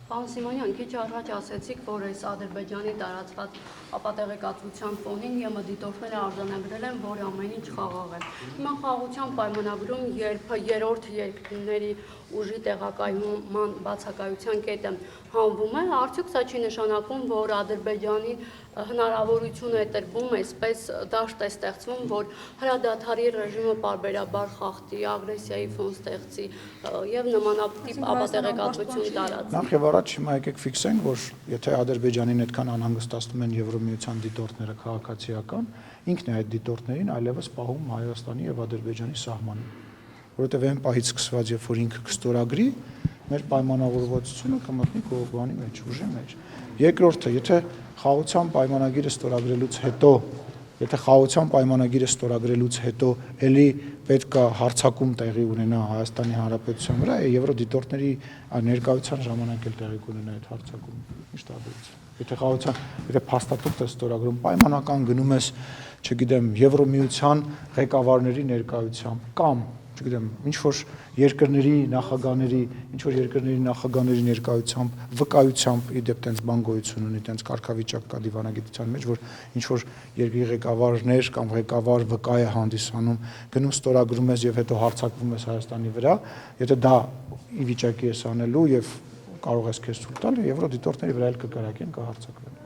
Պարոն Սիմոնյան, քիչ առաջ ասեցիք, որ այս Ադրբեջանի տարածված ապատեղեկատվության ֆոնին ԵՄ դիտորդները արձանագրել են, որ ամեն ինչ խաղաղ է։ Հիմա խաղաղության պայմանագրում, երբ երրորդ երկրների ուժի տեղակայման բացակայության կետը հանվում է, արդյոք սա չի նշանակում, որ Ադրբեջանին հնարավորություն է տրվում, այսպես դաշտ է ստեղծվում, որ հրադադարի ռեժիմը պարբերաբար խախտի, ագրեսիայի ֆոն ստեղծի եւ նմանատիպ ապատեղեկատվություն տարածի։ Նախ եւ առաջ հիմա եկեք ֆիքսենք, որ եթե Ադրբեջանին այդքան անհանգստացնում են Եվրոմիության դիտորդները քաղաքացիական, ինքն է այդ դիտորդներին այլևս պահում Հայաստանի եւ Ադրբեջանի սահմանում, որովհետեւ այն պահից սկսված, երբ որ ինքը կստորագրի, մեր պայմանավորվածությունը կմտնի կողմանի մեջ, ուժի մեջ։ Երկրորդը, եթե խաղաղության պայմանագիրը ստորագրելուց հետո էլի պետք է հարձակում տեղի ունենա Հայաստանի Հանրապետության վրա, եվրոդիտորդների ներկայության ժամանակ էլ տեղի կունենա այդ հարձակումը։ Ինչ տարբերություն։ Եթե փաստաթուղթ ես ստորագրում, պայմանական գնում ես, չգիտեմ, Եվրոմիության ղեկավարների ներկայությամբ կամ չգիտեմ, ինչ-որ երկրների նախագահների ներկայությամբ, վկայությամբ, իդեպ տենց բան գոյություն ունի, տենց կարգավիճակ կա դիվանագիտության մեջ, որ ինչ-որ երկրի ղեկավարներ կամ ղեկավար վկա է հանդիսանում, գնում ստորագրում ես եւ հետո հարձակվում ես Հայաստանի վրա, եթե դա ի վիճակի ես անելու եւ կարող ես քեզ ցույց տալ, եվրոդիտորդների վրա էլ կկրակեն, կհարձակվեն։